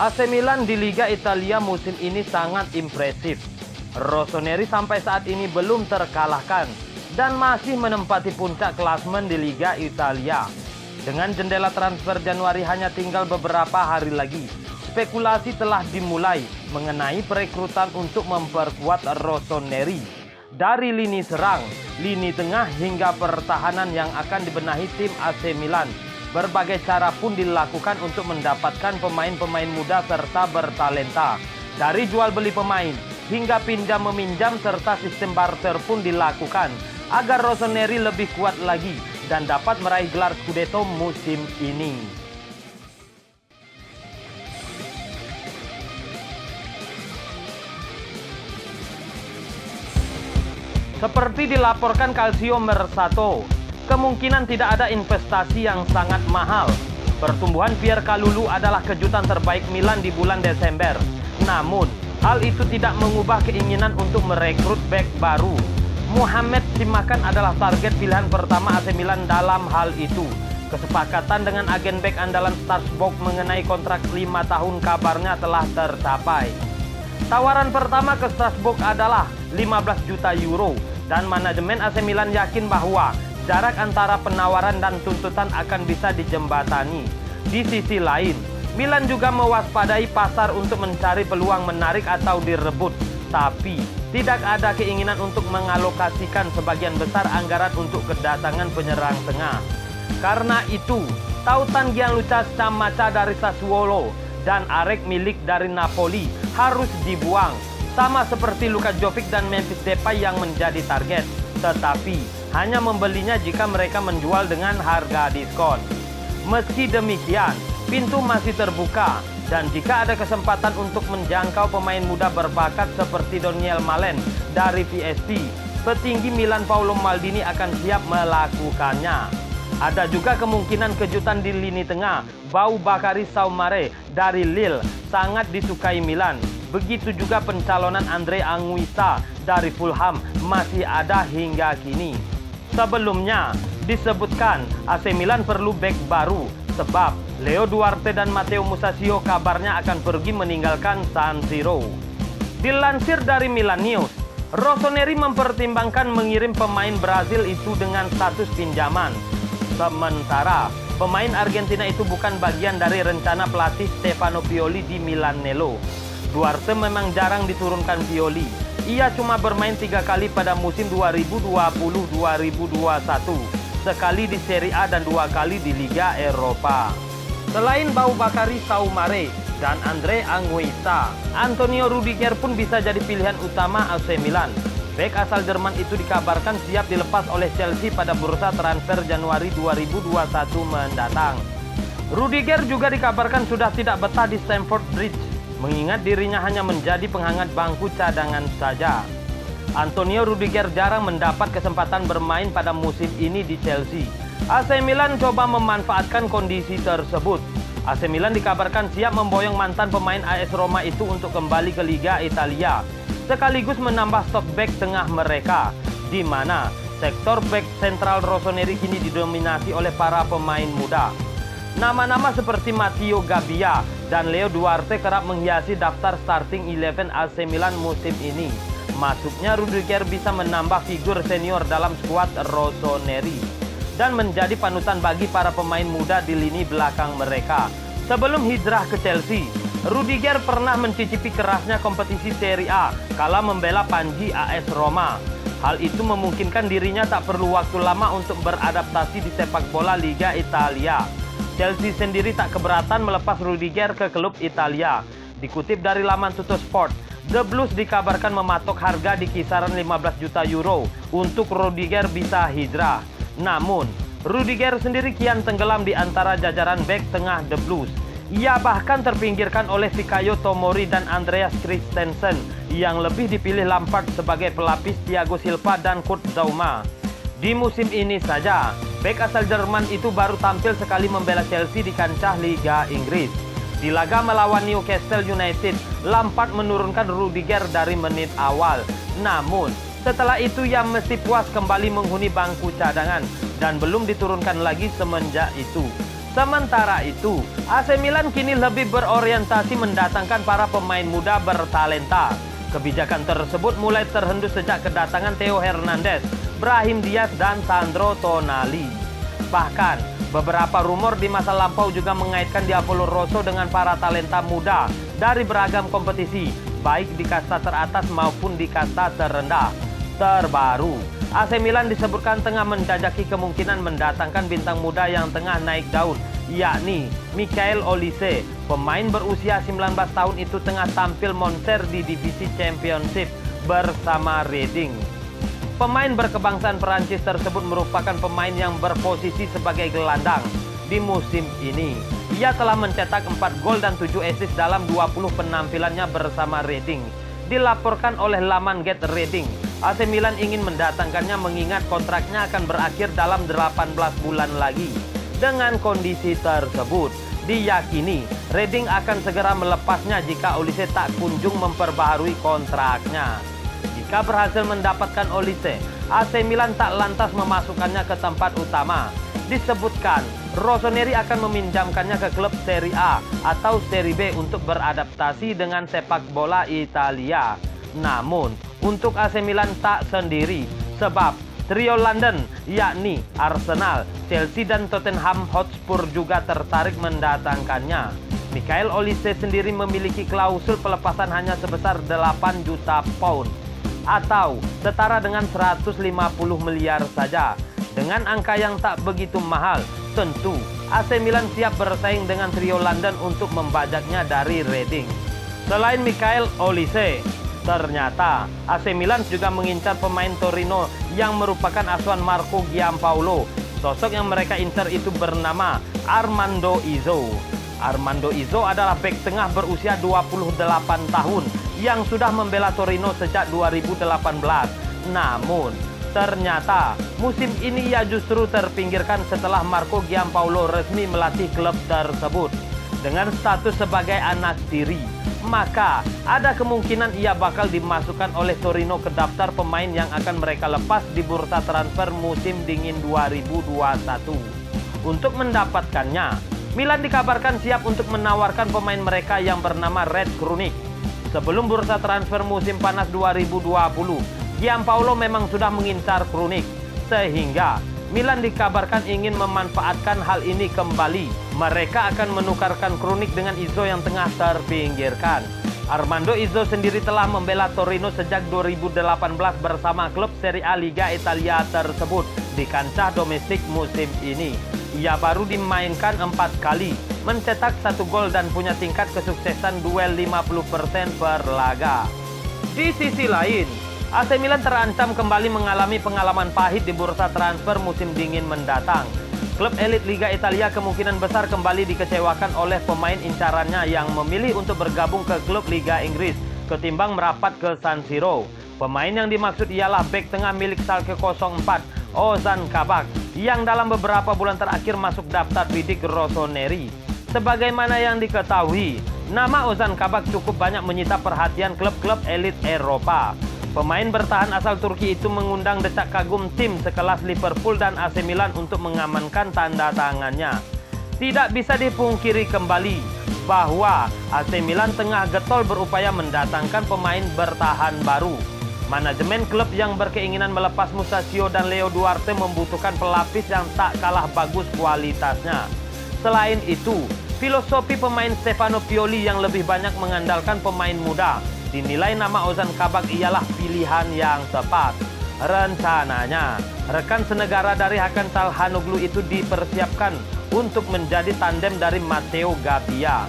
AC Milan di Liga Italia musim ini sangat impresif. Rossoneri sampai saat ini belum terkalahkan dan masih menempati puncak klasemen di Liga Italia. Dengan jendela transfer Januari hanya tinggal beberapa hari lagi, spekulasi telah dimulai mengenai perekrutan untuk memperkuat Rossoneri. Dari lini serang, lini tengah hingga pertahanan yang akan dibenahi tim AC Milan. Berbagai cara pun dilakukan untuk mendapatkan pemain-pemain muda serta bertalenta. Dari jual beli pemain hingga pinjam meminjam serta sistem barter pun dilakukan agar Rossoneri lebih kuat lagi dan dapat meraih gelar Scudetto musim ini. Seperti dilaporkan Calcio Mercato, kemungkinan tidak ada investasi yang sangat mahal. Pertumbuhan Pierre Kalulu adalah kejutan terbaik Milan di bulan Desember. Namun, hal itu tidak mengubah keinginan untuk merekrut bek baru. Mohamed Simakan adalah target pilihan pertama AC Milan dalam hal itu. Kesepakatan dengan agen bek andalan Strasbourg mengenai kontrak 5 tahun kabarnya telah tercapai. Tawaran pertama ke Strasbourg adalah 15 juta euro dan manajemen AC Milan yakin bahwa jarak antara penawaran dan tuntutan akan bisa dijembatani. Di sisi lain, Milan juga mewaspadai pasar untuk mencari peluang menarik atau direbut, tapi tidak ada keinginan untuk mengalokasikan sebagian besar anggaran untuk kedatangan penyerang tengah. Karena itu, tautan Gianluca Scamacca dari Sassuolo dan Arek Milik dari Napoli harus dibuang, sama seperti Luka Jovic dan Memphis Depay yang menjadi target, tetapi hanya membelinya jika mereka menjual dengan harga diskon. Meski demikian, pintu masih terbuka dan jika ada kesempatan untuk menjangkau pemain muda berbakat seperti Daniel Malen dari PSV, petinggi Milan Paolo Maldini akan siap melakukannya. Ada juga kemungkinan kejutan di lini tengah. Boubakary Soumaré dari Lille sangat disukai Milan. Begitu juga pencalonan Andre Anguissa dari Fulham masih ada hingga kini. Sebelumnya disebutkan AC Milan perlu bek baru sebab Leo Duarte dan Matteo Musacchio kabarnya akan pergi meninggalkan San Siro. Dilansir dari Milan News, Rossoneri mempertimbangkan mengirim pemain Brazil itu dengan status pinjaman. Sementara pemain Argentina itu bukan bagian dari rencana pelatih Stefano Pioli di Milanello. Duarte memang jarang diturunkan Pioli. Ia cuma bermain 3 kali pada musim 2020-2021. Sekali di Serie A dan 2 kali di Liga Eropa. Selain Boubakary Soumaré dan Andre Anguissa, Antonio Rudiger pun bisa jadi pilihan utama AC Milan. Bek asal Jerman itu dikabarkan siap dilepas oleh Chelsea pada bursa transfer Januari 2021 mendatang. Rudiger juga dikabarkan sudah tidak betah di Stamford Bridge, mengingat dirinya hanya menjadi penghangat bangku cadangan saja. Antonio Rudiger jarang mendapat kesempatan bermain pada musim ini di Chelsea. AC Milan coba memanfaatkan kondisi tersebut. AC Milan dikabarkan siap memboyong mantan pemain AS Roma itu untuk kembali ke Liga Italia, sekaligus menambah stok bek tengah mereka, di mana sektor bek sentral Rossoneri kini didominasi oleh para pemain muda. Nama-nama seperti Matteo Gabbia dan Leo Duarte kerap menghiasi daftar starting 11 AC Milan musim ini. Masuknya Rudiger bisa menambah figur senior dalam skuad Rossoneri dan menjadi panutan bagi para pemain muda di lini belakang mereka. Sebelum hijrah ke Chelsea, Rudiger pernah mencicipi kerasnya kompetisi Serie A kala membela Panji AS Roma. Hal itu memungkinkan dirinya tak perlu waktu lama untuk beradaptasi di sepak bola Liga Italia. Chelsea sendiri tak keberatan melepas Rudiger ke klub Italia. Dikutip dari laman Tuttosport, The Blues dikabarkan mematok harga di kisaran 15 juta euro untuk Rudiger bisa hijrah. Namun, Rudiger sendiri kian tenggelam di antara jajaran bek tengah The Blues. Ia bahkan terpinggirkan oleh Fikayo Tomori dan Andreas Christensen yang lebih dipilih Lampard sebagai pelapis Thiago Silva dan Kurt Zouma. Di musim ini saja, bek asal Jerman itu baru tampil sekali membela Chelsea di kancah Liga Inggris. Di laga melawan Newcastle United, Lampard menurunkan Rudiger dari menit awal. Namun, setelah itu ia mesti puas kembali menghuni bangku cadangan dan belum diturunkan lagi semenjak itu. Sementara itu, AC Milan kini lebih berorientasi mendatangkan para pemain muda bertalenta. Kebijakan tersebut mulai terhembus sejak kedatangan Theo Hernandez, Brahim Diaz, dan Sandro Tonali. Bahkan, beberapa rumor di masa lampau juga mengaitkan Diavolo Rosso dengan para talenta muda dari beragam kompetisi, baik di kasta teratas maupun di kasta terendah. Terbaru, AC Milan disebutkan tengah menjajaki kemungkinan mendatangkan bintang muda yang tengah naik daun, yakni Michael Olise. Pemain berusia 19 tahun itu tengah tampil moncer di divisi Championship bersama Reading. Pemain berkebangsaan Perancis tersebut merupakan pemain yang berposisi sebagai gelandang di musim ini. Ia telah mencetak 4 gol dan 7 assist dalam 20 penampilannya bersama Reading. Dilaporkan oleh laman Get Reading, AC Milan ingin mendatangkannya mengingat kontraknya akan berakhir dalam 18 bulan lagi. Dengan kondisi tersebut, diyakini Reading akan segera melepasnya jika Olise tak kunjung memperbaharui kontraknya. Jika berhasil mendapatkan Olise, AC Milan tak lantas memasukkannya ke tempat utama. Disebutkan, Rossoneri akan meminjamkannya ke klub Serie A atau Serie B untuk beradaptasi dengan sepak bola Italia. Namun, untuk AC Milan tak sendiri, sebab trio London yakni Arsenal, Chelsea, dan Tottenham Hotspur juga tertarik mendatangkannya. Michael Olise sendiri memiliki klausul pelepasan hanya sebesar 8 juta pound atau setara dengan 150 miliar saja. Dengan angka yang tak begitu mahal, tentu AC Milan siap bersaing dengan trio London untuk membajaknya dari Reading. Selain Michael Olise, ternyata AC Milan juga mengincar pemain Torino yang merupakan asuhan Marco Giampaolo. Sosok yang mereka incar itu bernama Armando Izzo. Armando Izzo adalah bek tengah berusia 28 tahun yang sudah membela Torino sejak 2018. Namun, ternyata musim ini ia justru terpinggirkan setelah Marco Giampaolo resmi melatih klub tersebut. Dengan status sebagai anak tiri, maka ada kemungkinan ia bakal dimasukkan oleh Torino ke daftar pemain yang akan mereka lepas di bursa transfer musim dingin 2021. Untuk mendapatkannya, Milan dikabarkan siap untuk menawarkan pemain mereka yang bernama Red Krunic. Sebelum bursa transfer musim panas 2020, Giampaolo memang sudah mengincar Krunic, sehingga Milan dikabarkan ingin memanfaatkan hal ini kembali. Mereka akan menukarkan Krunic dengan Izzo yang tengah terpinggirkan. Armando Izzo sendiri telah membela Torino sejak 2018 bersama klub Serie A Liga Italia tersebut di kancah domestik musim ini. Ia baru dimainkan 4 kali, mencetak 1 gol dan punya tingkat kesuksesan duel 50% per laga. Di sisi lain, AC Milan terancam kembali mengalami pengalaman pahit di bursa transfer musim dingin mendatang. Klub elit Liga Italia kemungkinan besar kembali dikecewakan oleh pemain incarannya yang memilih untuk bergabung ke klub Liga Inggris ketimbang merapat ke San Siro. Pemain yang dimaksud ialah bek tengah milik Schalke 04, Ozan Kabak, yang dalam beberapa bulan terakhir masuk daftar bidik Rossoneri. Sebagaimana yang diketahui, nama Ozan Kabak cukup banyak menyita perhatian klub-klub elit Eropa. Pemain bertahan asal Turki itu mengundang decak kagum tim sekelas Liverpool dan AC Milan untuk mengamankan tanda tangannya. Tidak bisa dipungkiri kembali bahwa AC Milan tengah getol berupaya mendatangkan pemain bertahan baru. Manajemen klub yang berkeinginan melepas Musacchio dan Leo Duarte membutuhkan pelapis yang tak kalah bagus kualitasnya. Selain itu, filosofi pemain Stefano Pioli yang lebih banyak mengandalkan pemain muda. Dinilai nama Ozan Kabak ialah pilihan yang tepat. Rencananya, rekan senegara dari Hakan Çalhanoğlu itu dipersiapkan untuk menjadi tandem dari Matteo Gabbia.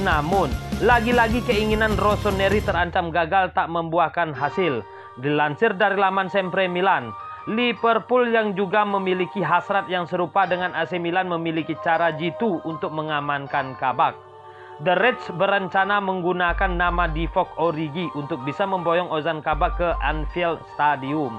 Namun, lagi-lagi keinginan Rossoneri terancam gagal tak membuahkan hasil. Dilansir dari laman Sempre Milan, Liverpool yang juga memiliki hasrat yang serupa dengan AC Milan memiliki cara jitu untuk mengamankan Kabak. The Reds berencana menggunakan nama Divock Origi untuk bisa memboyong Ozan Kabak ke Anfield Stadium.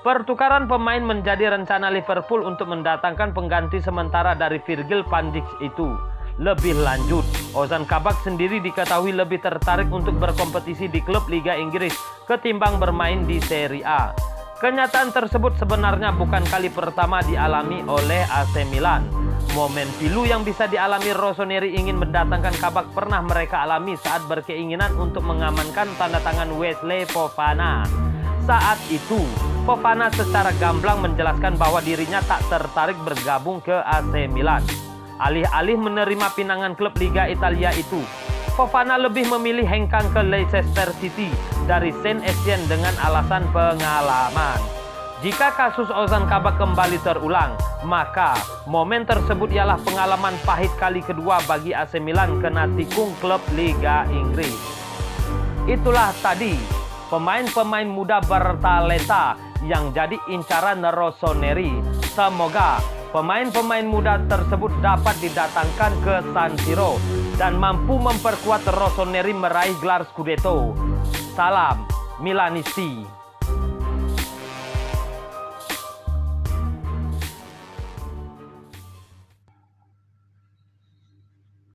Pertukaran pemain menjadi rencana Liverpool untuk mendatangkan pengganti sementara dari Virgil van Dijk itu. Lebih lanjut, Ozan Kabak sendiri diketahui lebih tertarik untuk berkompetisi di klub Liga Inggris ketimbang bermain di Serie A. Kenyataan tersebut sebenarnya bukan kali pertama dialami oleh AC Milan. Momen pilu yang bisa dialami Rossoneri ingin mendatangkan Kabak pernah mereka alami saat berkeinginan untuk mengamankan tanda tangan Wesley Fofana. Saat itu, Fofana secara gamblang menjelaskan bahwa dirinya tak tertarik bergabung ke AC Milan. Alih-alih menerima pinangan klub Liga Italia itu, Fofana lebih memilih hengkang ke Leicester City dari Saint Etienne dengan alasan pengalaman. Jika kasus Ozan Kabak kembali terulang, maka momen tersebut ialah pengalaman pahit kali kedua bagi AC Milan kena tikung klub Liga Inggris. Itulah tadi pemain-pemain muda bertalenta yang jadi incaran Rossoneri. Semoga pemain-pemain muda tersebut dapat didatangkan ke San Siro dan mampu memperkuat Rossoneri meraih gelar Scudetto. Salam Milanisti.